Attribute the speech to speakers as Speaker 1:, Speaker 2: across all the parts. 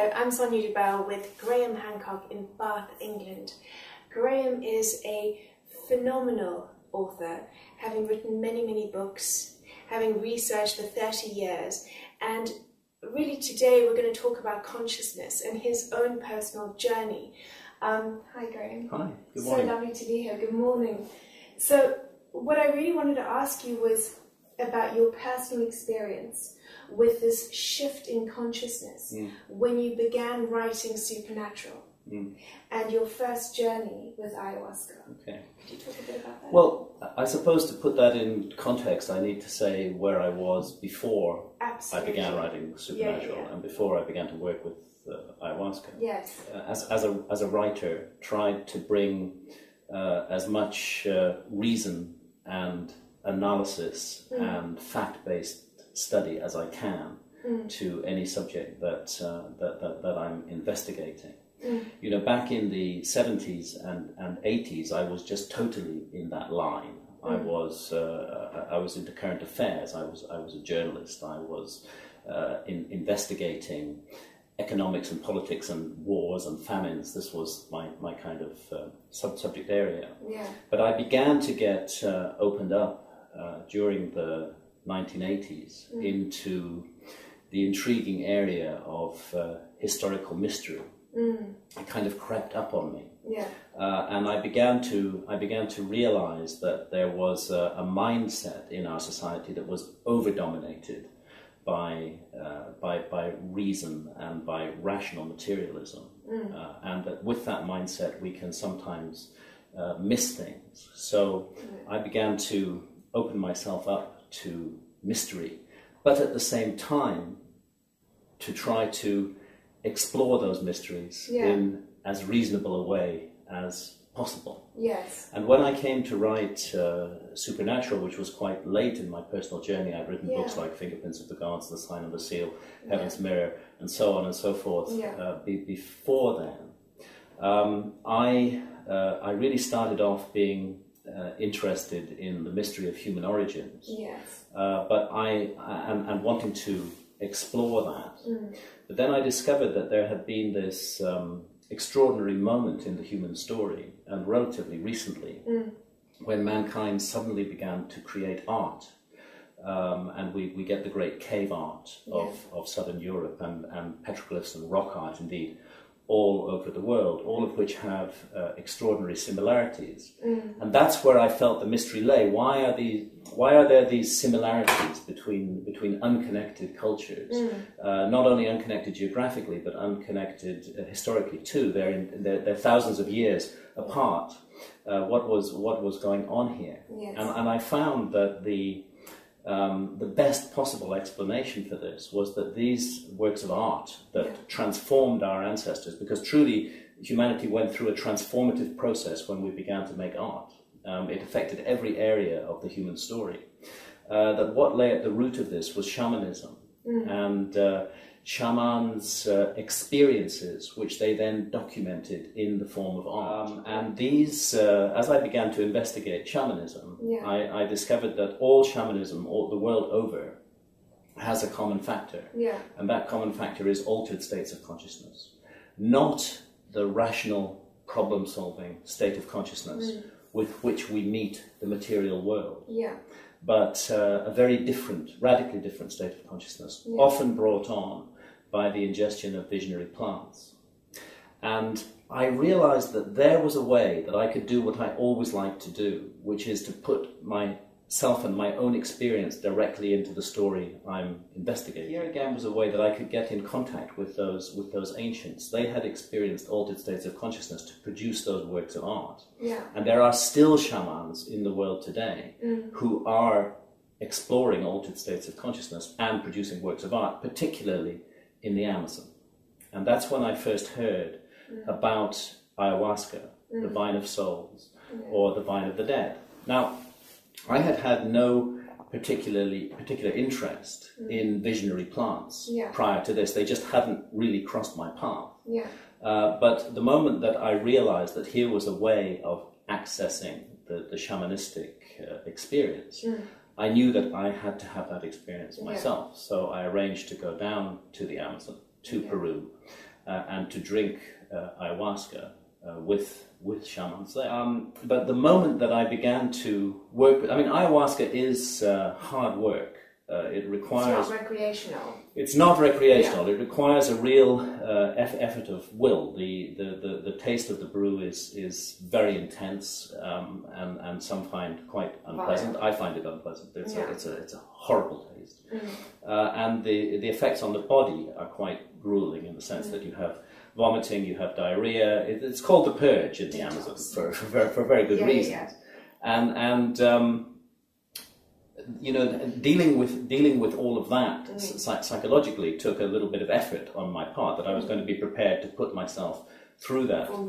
Speaker 1: Hello, I'm Sonia Doubell with Graham Hancock in Bath, England. Graham is a phenomenal author, having written many books, having researched for 30 years, and really today we're going to talk about consciousness and his own personal journey. Hi Graham.
Speaker 2: Hi, good morning.
Speaker 1: So lovely to be here, good morning. So what I really wanted to ask you was about your personal experience with this shift in consciousness when you began writing Supernatural and your first journey with ayahuasca.
Speaker 2: Okay.
Speaker 1: Could you talk a bit about that?
Speaker 2: Well, I suppose to put that in context, I need to say where I was before I began writing Supernatural and before I began to work with ayahuasca.
Speaker 1: Yes.
Speaker 2: As a writer, tried to bring as much reason and analysis and fact-based study as I can to any subject that I'm investigating. You know, back in the 70s and 80s, I was just totally in that line. I was into current affairs. I was a journalist. I was investigating economics and politics and wars and famines. This was my kind of subject area.
Speaker 1: Yeah.
Speaker 2: But I began to get opened up during the 1980s into the intriguing area of historical mystery. It kind of crept up on me, and I began to realize that there was a mindset in our society that was over-dominated by reason and by rational materialism, and that with that mindset we can sometimes miss things. So I began to open myself up to mystery, but at the same time to try to explore those mysteries in as reasonable a way as possible.
Speaker 1: Yes.
Speaker 2: And when I came to write Supernatural, which was quite late in my personal journey, I'd written books like Fingerprints of the Gods, The Sign of the Seal, Heaven's Mirror, and so on and so forth. Before then, I really started off being interested in the mystery of human origins.
Speaker 1: Yes.
Speaker 2: But and wanting to explore that. But then I discovered that there had been this extraordinary moment in the human story, and relatively recently, when mankind suddenly began to create art. And we get the great cave art of southern Europe and petroglyphs and rock art, indeed, all over the world, all of which have extraordinary similarities. And that's where I felt the mystery lay. Why are there these similarities between unconnected cultures? Not only unconnected geographically, but unconnected historically too. They're thousands of years apart. What was going on here?
Speaker 1: Yes.
Speaker 2: And I found that the best possible explanation for this was that these works of art that transformed our ancestors, because truly humanity went through a transformative process when we began to make art. It affected every area of the human story. That what lay at the root of this was shamanism and shamans' experiences, which they then documented in the form of art. And these, as I began to investigate shamanism, I discovered that all shamanism, all the world over, has a common factor. And that common factor is altered states of consciousness. Not the rational, problem-solving state of consciousness with which we meet the material world. But a very different, radically different state of consciousness, often brought on by the ingestion of visionary plants. And I realized that there was a way that I could do what I always liked to do, which is to put myself and my own experience directly into the story I'm investigating. Here again was a way that I could get in contact with those ancients. They had experienced altered states of consciousness to produce those works of art. And there are still shamans in the world today who are exploring altered states of consciousness and producing works of art, particularly in the Amazon. And that's when I first heard about ayahuasca, the vine of souls, or the vine of the dead. Now, I had no particular interest in visionary plants prior to this. They just hadn't really crossed my path. But the moment that I realized that here was a way of accessing the shamanistic experience, I knew that I had to have that experience myself. So I arranged to go down to the Amazon, to Peru, and to drink ayahuasca with shamans there. But the moment that I began to work with, I mean, ayahuasca is hard work. It requires...
Speaker 1: It's not recreational.
Speaker 2: It's not recreational. Yeah. It requires a real effort of will. The taste of the brew is very intense, and some find quite unpleasant. Violent. I find it unpleasant. It's a horrible taste. And the effects on the body are quite grueling in the sense that you have vomiting, you have diarrhea. It's called the purge in the Amazon for very good reasons. Yeah. And you know, dealing with all of that psychologically took a little bit of effort on my part, that I was going to be prepared to put myself through that
Speaker 1: for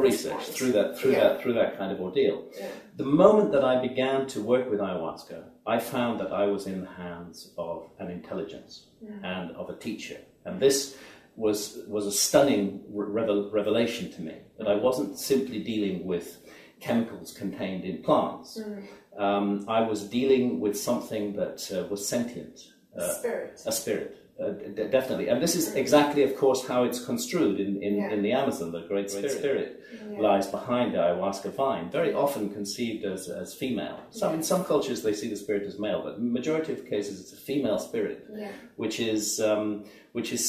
Speaker 1: research
Speaker 2: through that kind of ordeal. Yeah. The moment that I began to work with ayahuasca, I found that I was in the hands of an intelligence and of a teacher, and this was a stunning revelation to me, that I wasn't simply dealing with chemicals contained in plants. I was dealing with something that was sentient. A spirit, definitely. And this is exactly, of course, how it's construed in the Amazon. The Great Spirit lies behind the ayahuasca vine, very often conceived as female. In some cultures they see the spirit as male, but in the majority of cases it's a female spirit, which is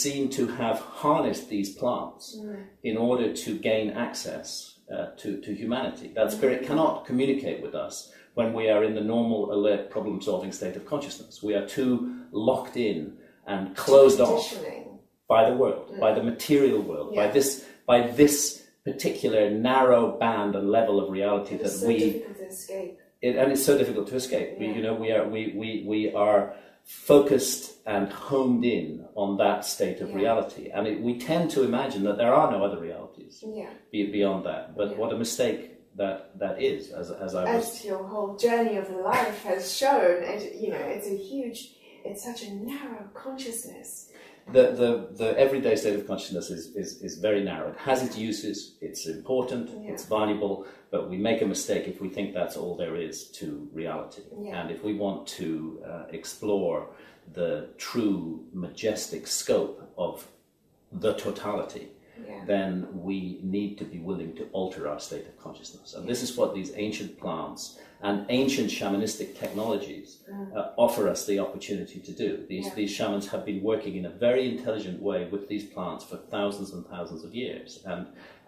Speaker 2: seen to have harnessed these plants in order to gain access to humanity. That spirit cannot communicate with us when we are in the normal, alert, problem-solving state of consciousness. We are too locked in and closed off by the world, by the material world, by this particular narrow band and level of reality that we... It's so difficult to escape. And it's so difficult to escape. We are focused and homed in on that state of reality. And we tend to imagine that there are no other realities beyond that. But what a mistake that is, as
Speaker 1: your whole journey of life has shown. It's such a narrow consciousness.
Speaker 2: The everyday state of consciousness is very narrow. It has its uses, it's important, it's valuable, but we make a mistake if we think that's all there is to reality. And if we want to explore the true majestic scope of the totality, then we need to be willing to alter our state of consciousness. And this is what these ancient plants and ancient shamanistic technologies offer us the opportunity to do. These shamans have been working in a very intelligent way with these plants for thousands and thousands of years.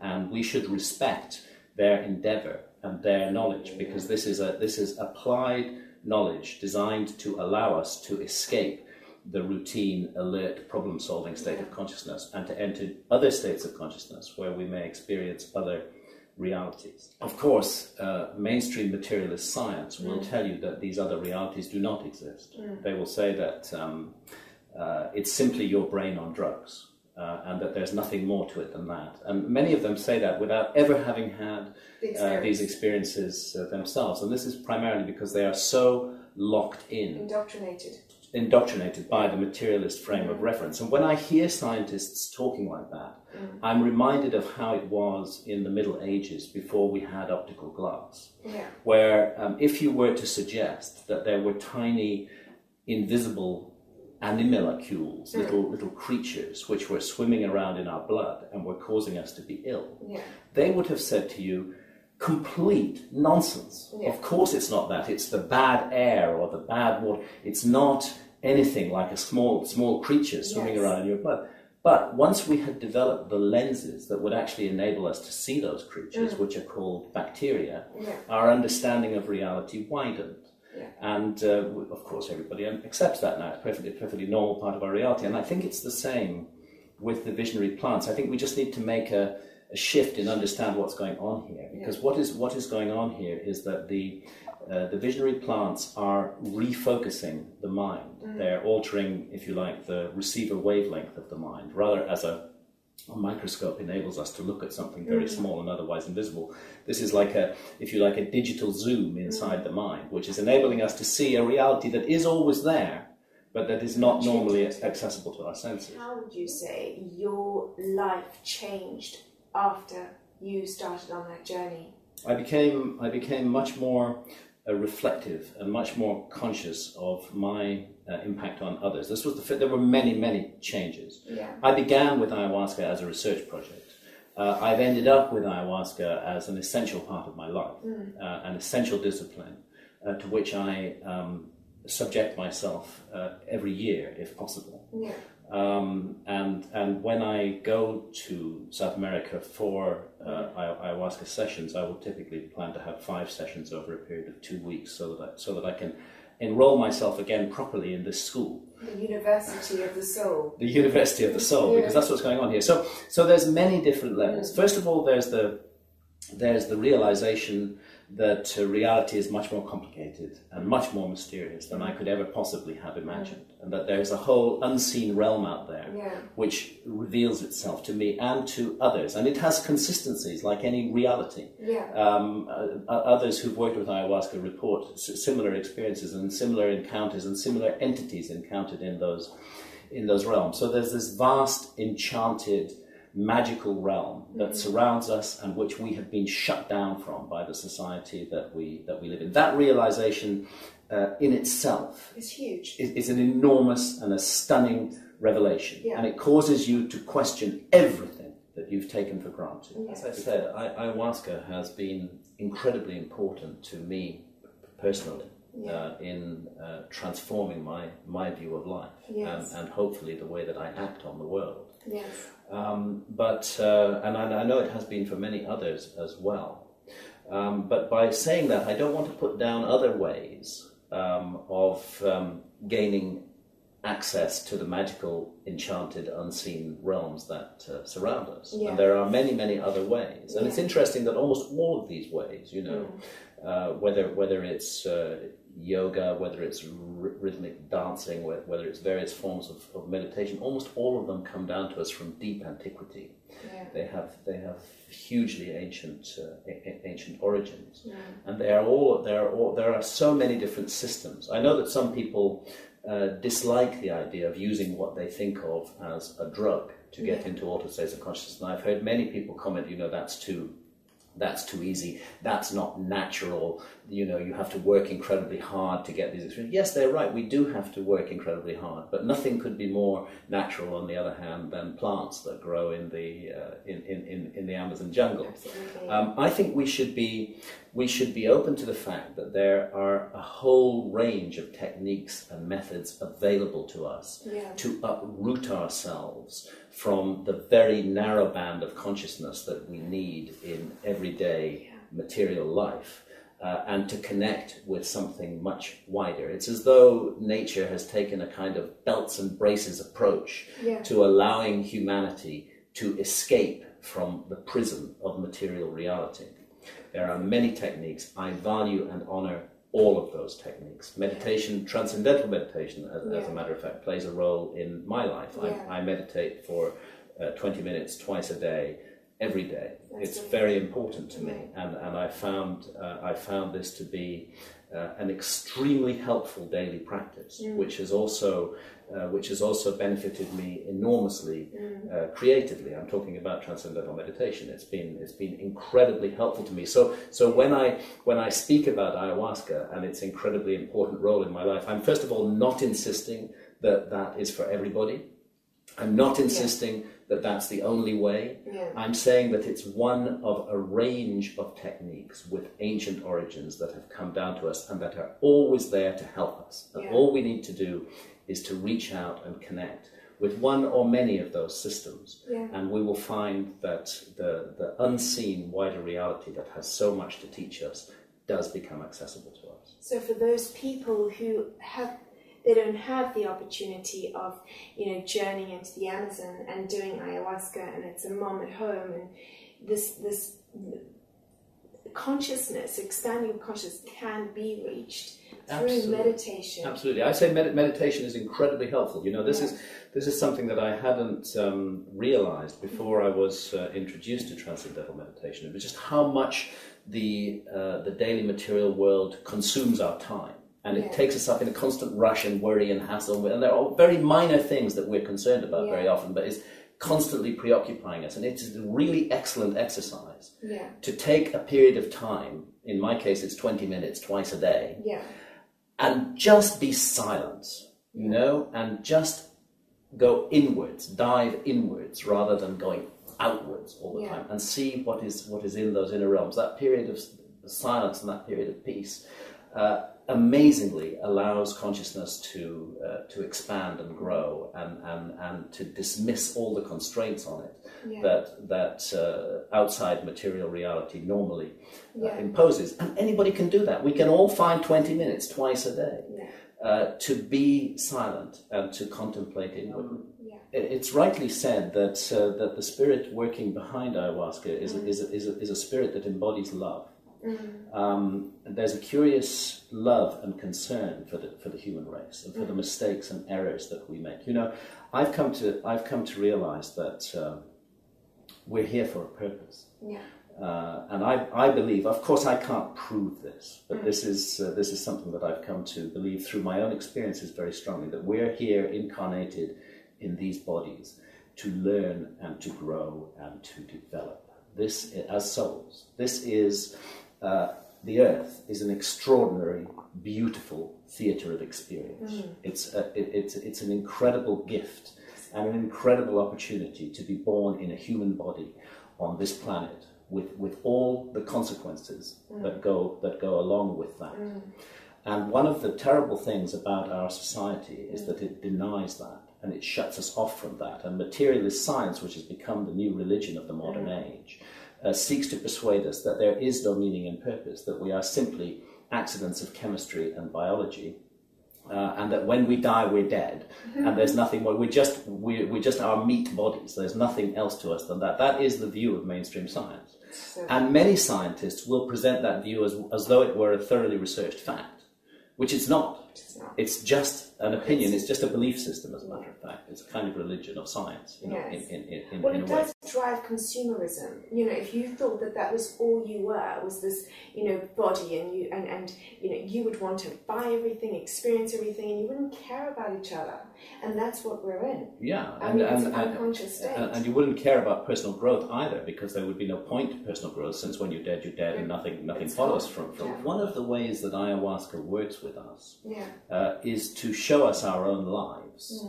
Speaker 2: And we should respect their endeavor and their knowledge, because this is applied knowledge designed to allow us to escape the routine, alert, problem-solving state of consciousness and to enter other states of consciousness where we may experience other realities. Of course, mainstream materialist science will tell you that these other realities do not exist. They will say that it's simply your brain on drugs, and that there's nothing more to it than that. And many of them say that without ever having had these experiences themselves. And this is primarily because they are so locked in. Indoctrinated by the materialist frame of reference. And when I hear scientists talking like that, I'm reminded of how it was in the Middle Ages before we had optical glass, where if you were to suggest that there were tiny, invisible animalcules, little creatures which were swimming around in our blood and were causing us to be ill, they would have said to you, complete nonsense. Of course it's not that. It's the bad air or the bad water. It's not anything like a small creature swimming around in your blood. But once we had developed the lenses that would actually enable us to see those creatures, which are called bacteria, our understanding of reality widened. And of course everybody accepts that now. It's a perfectly normal part of our reality. And I think it's the same with the visionary plants. I think we just need to make a shift in understand what's going on here, because what is going on here is that the visionary plants are refocusing the mind. They're altering, if you like, the receiver wavelength of the mind, rather as a microscope enables us to look at something very small and otherwise invisible. This is like a digital zoom inside the mind, which is enabling us to see a reality that is always there, but that is not normally accessible to our senses.
Speaker 1: How would you say your life changed after you started on that journey?
Speaker 2: I became much more reflective and much more conscious of my impact on others. This was there were many changes.
Speaker 1: Yeah.
Speaker 2: I began with ayahuasca as a research project. I've ended up with ayahuasca as an essential part of my life, an essential discipline to which I subject myself every year, if possible.
Speaker 1: Yeah.
Speaker 2: And when I go to South America for ayahuasca sessions, I will typically plan to have 5 sessions over a period of 2 weeks, so that I can enroll myself again properly in this school.
Speaker 1: The University of the Soul.
Speaker 2: The University of the Soul, because that's what's going on here. So there's many different levels. First of all, there's the realization that reality is much more complicated and much more mysterious than I could ever possibly have imagined, and that there's a whole unseen realm out there which reveals itself to me and to others, and it has consistencies like any reality. Others who've worked with ayahuasca report similar experiences and similar encounters and similar entities encountered in those realms. So there's this vast, enchanted, magical realm that surrounds us and which we have been shut down from by the society that we live in. That realization in itself
Speaker 1: is huge.
Speaker 2: Is an enormous and a stunning revelation, and it causes you to question everything that you've taken for granted. As I said, ayahuasca has been incredibly important to me personally in transforming my view of life and hopefully the way that I act on the world.
Speaker 1: Yes.
Speaker 2: And I know it has been for many others as well. But by saying that, I don't want to put down other ways of gaining access to the magical, enchanted, unseen realms that surround us. And there are many other ways. And it's interesting that almost all of these ways, whether it's yoga, whether it's rhythmic dancing, whether it's various forms of meditation, almost all of them come down to us from deep antiquity. They have hugely ancient origins, and there are so many different systems. I know that some people dislike the idea of using what they think of as a drug to get into altered states of consciousness, and I've heard many people comment, that's too easy, that's not natural, you have to work incredibly hard to get these experiences. Yes, they're right, we do have to work incredibly hard, but nothing could be more natural, on the other hand, than plants that grow in the Amazon jungle. I think we should be open to the fact that there are a whole range of techniques and methods available to us to uproot ourselves from the very narrow band of consciousness that we need in everyday material life, and to connect with something much wider. It's as though nature has taken a kind of belts and braces approach to allowing humanity to escape from the prison of material reality. There are many techniques. I value and honor all of those techniques. Meditation, transcendental meditation, as a matter of fact, plays a role in my life. I meditate for 20 minutes twice a day, every day. It's very important to me, and I found this to be an extremely helpful daily practice, which has also benefited me enormously creatively. I'm talking about transcendental meditation. It's been incredibly helpful to me. So when I speak about ayahuasca and its incredibly important role in my life, I'm first of all not insisting that is for everybody. I'm not insisting that that's the only way. I'm saying that it's one of a range of techniques with ancient origins that have come down to us and that are always there to help us. And all we need to do is to reach out and connect with one or many of those systems, and we will find that the unseen wider reality that has so much to teach us does become accessible to us. So
Speaker 1: for those people who they don't have the opportunity of, journeying into the Amazon and doing ayahuasca, and it's a mom at home, and this consciousness, expanding of consciousness, can be reached through meditation.
Speaker 2: Absolutely, I say meditation is incredibly helpful. This is something that I hadn't realized before I was introduced to transcendental meditation. It was just how much the daily material world consumes our time. And it takes us up in a constant rush and worry and hassle. And there are very minor things that we're concerned about very often, but constantly preoccupying us. And it is a really excellent exercise
Speaker 1: yeah.
Speaker 2: to take a period of time, in my case it's 20 minutes twice a day,
Speaker 1: yeah.
Speaker 2: and just be silent, you know, and just go inwards, dive inwards rather than going outwards all the time, and see what is in those inner realms. That period of silence and that period of peace amazingly allows consciousness to expand and grow and to dismiss all the constraints on it that outside material reality normally imposes. And anybody can do that. We can all find 20 minutes twice a day to be silent and to contemplate inwardly. It's rightly said that that the spirit working behind ayahuasca is a spirit that embodies love. There's a curious love and concern for the human race and for the mistakes and errors that we make. You know, I've come to realize that we're here for a purpose. And I believe, of course, I can't prove this, but this is something that I've come to believe through my own experiences very strongly, that we're here incarnated in these bodies to learn and to grow and to develop. This, as souls, this is the earth is an extraordinary, beautiful theatre of experience. It's an incredible gift and an incredible opportunity to be born in a human body on this planet, with all the consequences that go along with that. And one of the terrible things about our society is that it denies that, and it shuts us off from that. And materialist science, which has become the new religion of the modern age, seeks to persuade us that there is no meaning and purpose, that we are simply accidents of chemistry and biology, and that when we die, we're dead, and there's nothing more. We're just our meat bodies. There's nothing else to us than that. That is the view of mainstream science. And many scientists will present that view as though it were a thoroughly researched fact, which it's not. It's just an opinion. It's just a belief system, as a matter of fact. It's a kind of religion of science, you know, in a way.
Speaker 1: It does drive consumerism. You know, if you thought that that was all you were, was this, you know, body, and you you know, you would want to buy everything, experience everything, and you wouldn't care about each other. And that's what we're in.
Speaker 2: Yeah,
Speaker 1: it's an unconscious state.
Speaker 2: And you wouldn't care about personal growth either, because there would be no point to personal growth, since when you're dead, and nothing follows from. One of the ways that ayahuasca works with us is to show us our own lives,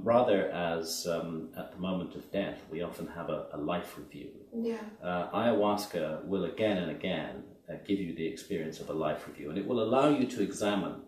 Speaker 2: rather as at the moment of death we often have a life review. Ayahuasca will again and again give you the experience of a life review, and it will allow you to examine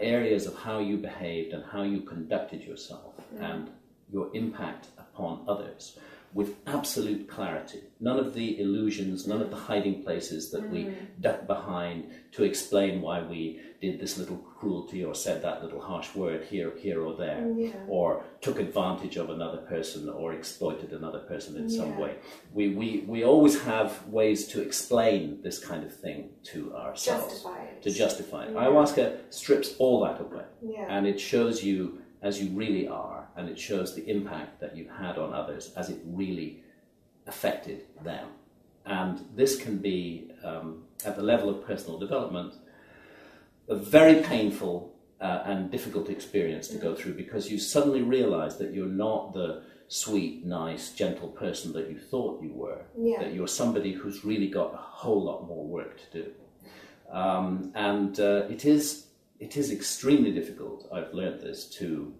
Speaker 2: areas of how you behaved and how you conducted yourself and your impact upon others with absolute clarity. None of the illusions, none of the hiding places that we duck behind to explain why we did this little cruelty or said that little harsh word here or there, or took advantage of another person or exploited another person in some way. We always have ways to explain this kind of thing to ourselves. To justify it. Ayahuasca strips all that away, and it shows you as you really are, and it shows the impact that you had on others as it really affected them. And this can be, at the level of personal development, a very painful and difficult experience to go through, because you suddenly realize that you're not the sweet, nice, gentle person that you thought you were, that you're somebody who's really got a whole lot more work to do. It is extremely difficult, I've learned this, to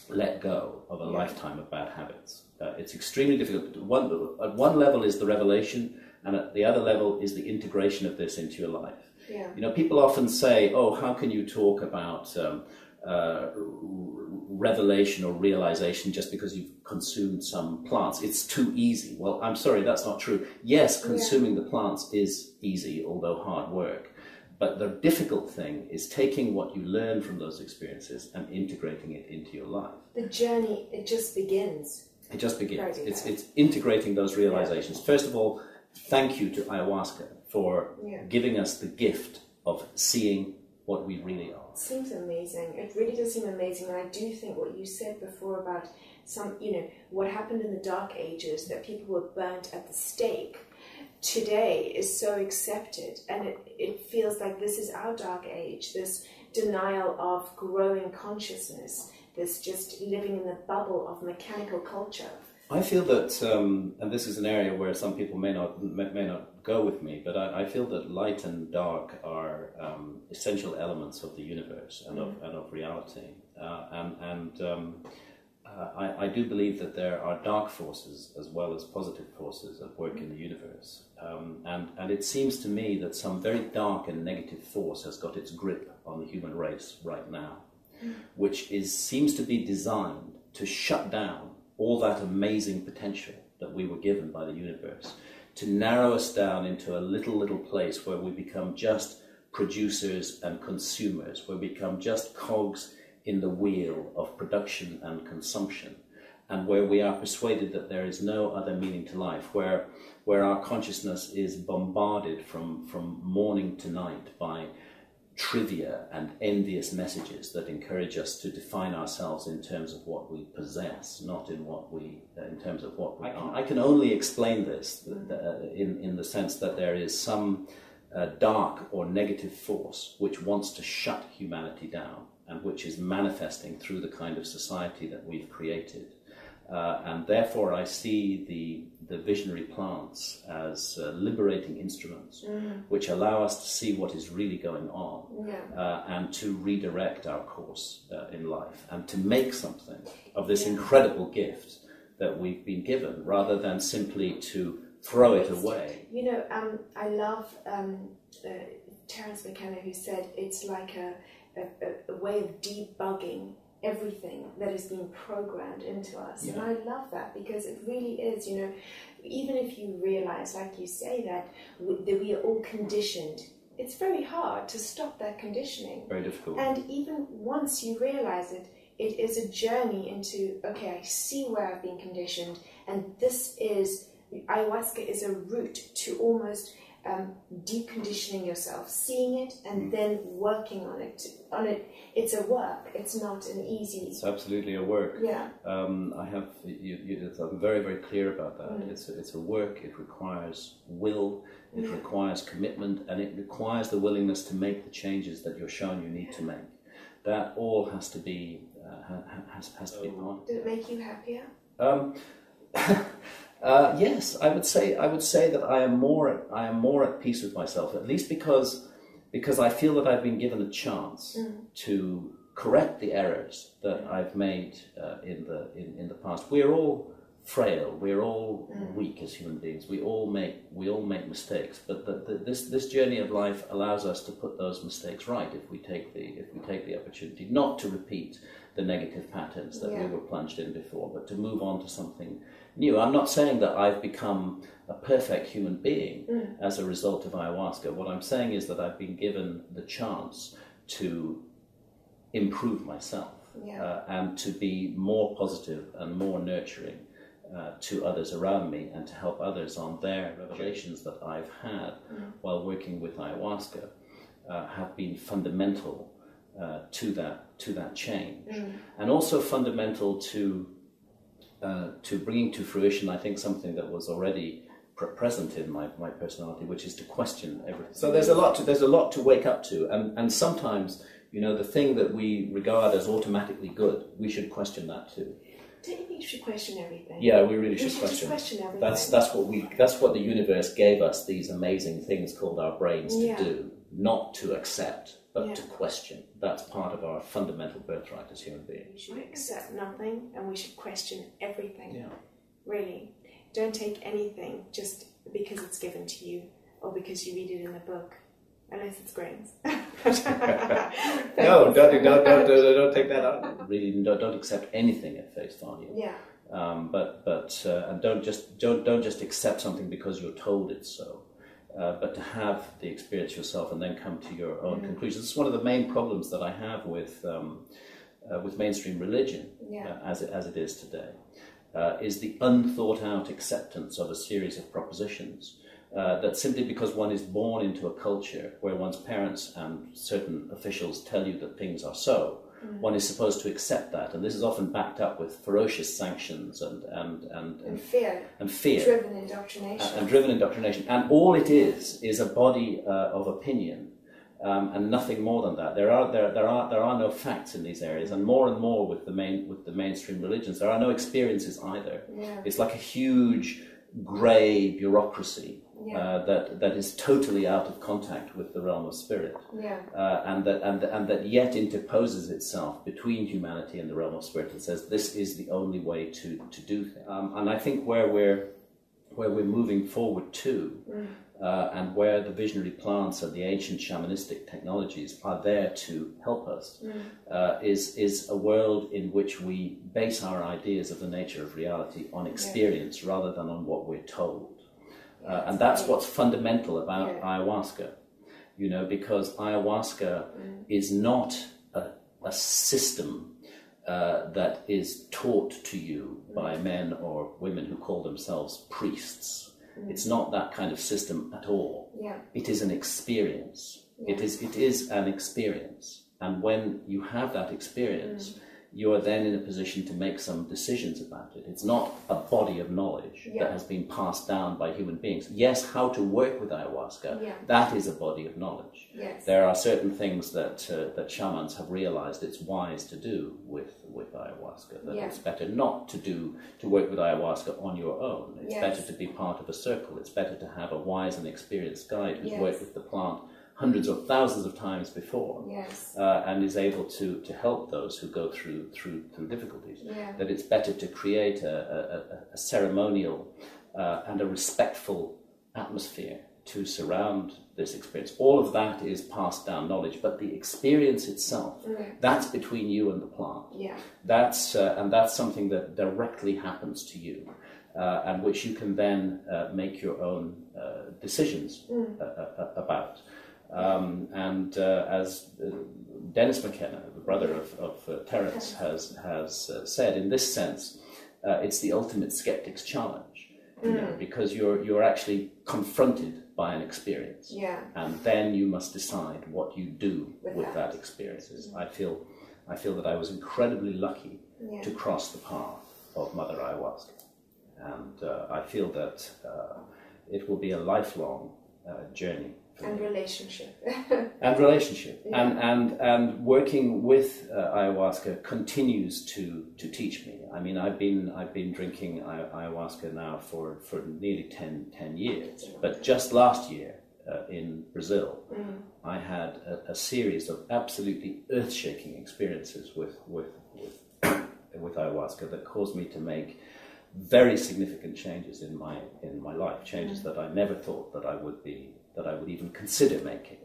Speaker 2: let go of a lifetime of bad habits. It's extremely difficult. At one level is the revelation, and at the other level is the integration of this into your life. You know, people often say, oh, how can you talk about revelation or realization just because you've consumed some plants? It's too easy. Well, I'm sorry, that's not true. Yes, consuming the plants is easy, although hard work. But the difficult thing is taking what you learn from those experiences and integrating it into your life.
Speaker 1: The journey, it just begins.
Speaker 2: It just begins. It's integrating those realizations. First of all, thank you to ayahuasca for giving us the gift of seeing what we really are.
Speaker 1: It seems amazing. It really does seem amazing. And I do think what you said before about what happened in the Dark Ages, that people were burnt at the stake, today is so accepted, and it feels like this is our dark age, this denial of growing consciousness, this just living in the bubble of mechanical culture.
Speaker 2: I feel that, and this is an area where some people may not go with me, but I feel that light and dark are essential elements of the universe and of reality. I do believe that there are dark forces as well as positive forces at work in the universe. And it seems to me that some very dark and negative force has got its grip on the human race right now, which seems to be designed to shut down all that amazing potential that we were given by the universe, to narrow us down into a little place where we become just producers and consumers, where we become just cogs in the wheel of production and consumption, and where we are persuaded that there is no other meaning to life, where our consciousness is bombarded from morning to night by trivia and envious messages that encourage us to define ourselves in terms of what we possess, not in terms of what we are. I can only explain this in the sense that there is some dark or negative force which wants to shut humanity down, and which is manifesting through the kind of society that we've created. And therefore I see the visionary plants as liberating instruments which allow us to see what is really going on, and to redirect our course in life, and to make something of this incredible gift that we've been given, rather than simply to throw it away.
Speaker 1: You know, I love Terence McKenna, who said it's like a way of debugging everything that is being programmed into us. And I love that, because it really is, you know, even if you realize, like you say, that we are all conditioned, it's very hard to stop that conditioning.
Speaker 2: Very difficult.
Speaker 1: And even once you realize it, it is a journey into, okay, I see where I've been conditioned, and ayahuasca is a route to almost deconditioning yourself, seeing it, and then working on it. It's a work. It's not an easy.
Speaker 2: It's absolutely a work.
Speaker 1: Yeah.
Speaker 2: I'm very, very clear about that. It's a work. It requires will. It requires commitment, and it requires the willingness to make the changes that you're shown you need to make. That all has to be has to be part.
Speaker 1: Did it make you happier?
Speaker 2: Yes, I would say that I am more at peace with myself, at least because I feel that I've been given a chance to correct the errors that I've made in the past. We're all frail. We're all weak as human beings. We all make mistakes. But this journey of life allows us to put those mistakes right if we take the opportunity not to repeat the negative patterns that we were plunged in before, but to move on to something new. I'm not saying that I've become a perfect human being as a result of ayahuasca. What I'm saying is that I've been given the chance to improve myself and to be more positive and more nurturing to others around me, and to help others on their revelations that I've had while working with ayahuasca have been fundamental to that change, and also fundamental to bringing to fruition, I think, something that was already present in my personality, which is to question everything. So there's a lot to wake up to, and sometimes, you know, the thing that we regard as automatically good, we should question that too.
Speaker 1: Don't you think you should question everything?
Speaker 2: Yeah, we really should
Speaker 1: question everything.
Speaker 2: That's what the universe gave us, these amazing things called our brains to do, not to accept, but to question. That's part of our fundamental birthright as human beings.
Speaker 1: We should accept nothing, and we should question everything. Yeah. Really. Don't take anything just because it's given to you, or because you read it in a book. Unless it's Graham's.
Speaker 2: No, don't take that out. Really, don't accept anything at face value.
Speaker 1: Yeah.
Speaker 2: And don't just accept something because you're told it's so. But to have the experience yourself and then come to your own conclusions. It's one of the main problems that I have with mainstream religion, as it is today, is the unthought out acceptance of a series of propositions. That simply because one is born into a culture where one's parents and certain officials tell you that things are so, one is supposed to accept that, and this is often backed up with ferocious sanctions and
Speaker 1: fear, driven indoctrination,
Speaker 2: and all it is a body of opinion and nothing more than that. There are no facts in these areas, and more with the mainstream religions, there are no experiences either.
Speaker 1: Yeah.
Speaker 2: It's like a huge grey bureaucracy that is totally out of contact with the realm of spirit, and that yet interposes itself between humanity and the realm of spirit and says this is the only way to do things. And I think where we're moving forward to. And where the visionary plants and the ancient shamanistic technologies are there to help us, is a world in which we base our ideas of the nature of reality on experience rather than on what we're told. And that's what's fundamental about ayahuasca, because ayahuasca is not a system that is taught to you by men or women who call themselves priests. It's not that kind of system at all. It is an experience. It is an experience. And when you have that experience, you are then in a position to make some decisions about it. It's not a body of knowledge that has been passed down by human beings. Yes, how to work with ayahuasca, that is a body of knowledge. There are certain things that shamans have realized it's wise to do with ayahuasca, that it's better not to work with ayahuasca on your own. It's better to be part of a circle. It's better to have a wise and experienced guide who's worked with the plant hundreds or thousands of times before, and is able to help those who go through difficulties. That it's better to create a ceremonial and a respectful atmosphere to surround this experience. All of that is passed down knowledge, but the experience itself, that's between you and the plant. That's something that directly happens to you, and which you can then make your own decisions about. As Dennis McKenna, the brother of Terence, has said, in this sense, it's the ultimate skeptic's challenge, because you're actually confronted by an experience, and then you must decide what you do with that experience. I feel that I was incredibly lucky to cross the path of Mother Ayahuasca, and I feel that it will be a lifelong journey.
Speaker 1: And relationship.
Speaker 2: And working with ayahuasca continues to teach me. I mean, I've been drinking ayahuasca now for nearly 10 years. But just last year in Brazil, I had a series of absolutely earth-shaking experiences with ayahuasca that caused me to make very significant changes in my life, changes that I never thought that I would even consider making.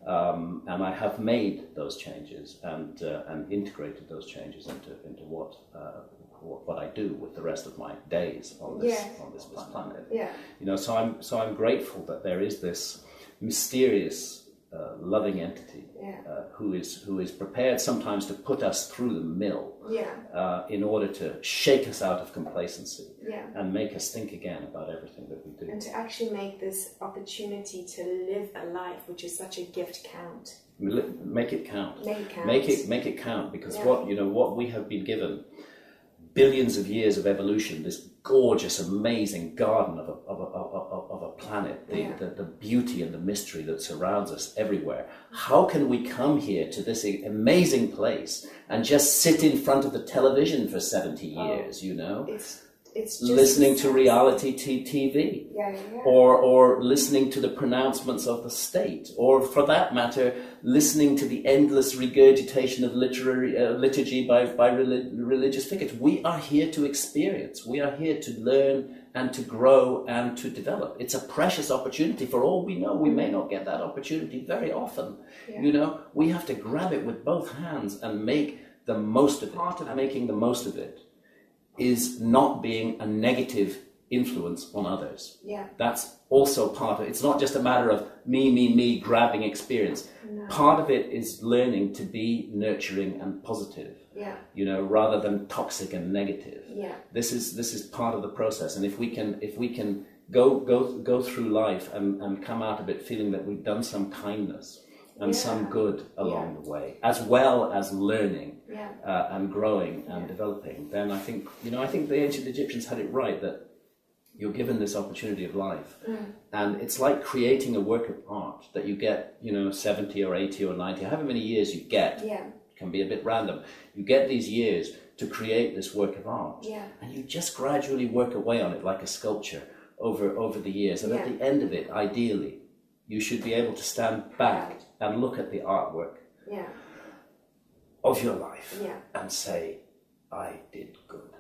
Speaker 2: And I have made those changes and integrated those changes into what I do with the rest of my days on this planet. So I'm grateful that there is this mysterious loving entity who is prepared sometimes to put us through the mill in order to shake us out of complacency and make us think again about everything that we do.
Speaker 1: And to actually make this opportunity to live a life which is such a gift count.
Speaker 2: Make it count.
Speaker 1: Make
Speaker 2: it count, because what we have been given, billions of years of evolution, this gorgeous, amazing garden of a planet, the beauty and the mystery that surrounds us everywhere. How can we come here to this amazing place and just sit in front of the television for 70 years,
Speaker 1: It's just
Speaker 2: listening to reality TV, or listening to the pronouncements of the state, or for that matter, listening to the endless regurgitation of liturgy by religious figures. We are here to experience. We are here to learn and to grow and to develop. It's a precious opportunity. For all we know, we may not get that opportunity very often. We have to grab it with both hands and make the most of it. Part of making the most of it is not being a negative influence on others. That's also part of it. It's not just a matter of me, grabbing experience. No. Part of it is learning to be nurturing and positive, rather than toxic and negative. This is part of the process. And if we can go through life and come out of it feeling that we've done some kindness and some good along the way, as well as learning and growing and developing, then I think the ancient Egyptians had it right, that you're given this opportunity of life. And it's like creating a work of art that you get, 70 or 80 or 90, however many years you get. Can be a bit random. You get these years to create this work of art. And you just gradually work away on it like a sculpture over the years. And at the end of it, ideally, you should be able to stand back and look at the artwork of your life and say, I did good.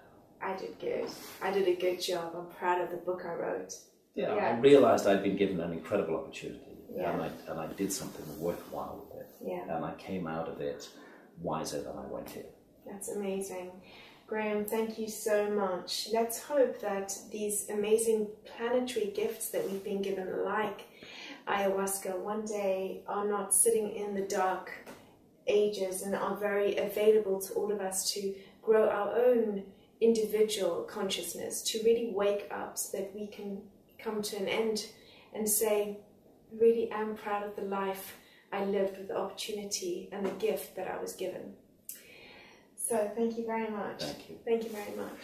Speaker 1: I did good. I did a good job. I'm proud of the book I wrote.
Speaker 2: I realised I'd been given an incredible opportunity, and I did something worthwhile with it. And I came out of it wiser than I went in. That's
Speaker 1: amazing. Graham, thank you so much. Let's hope that these amazing planetary gifts that we've been given, like ayahuasca, one day are not sitting in the dark ages and are very available to all of us to grow our own individual consciousness, to really wake up so that we can come to an end and say, I really am proud of the life I lived with the opportunity and the gift that I was given. So thank you very much.
Speaker 2: Thank you.
Speaker 1: Thank you very much.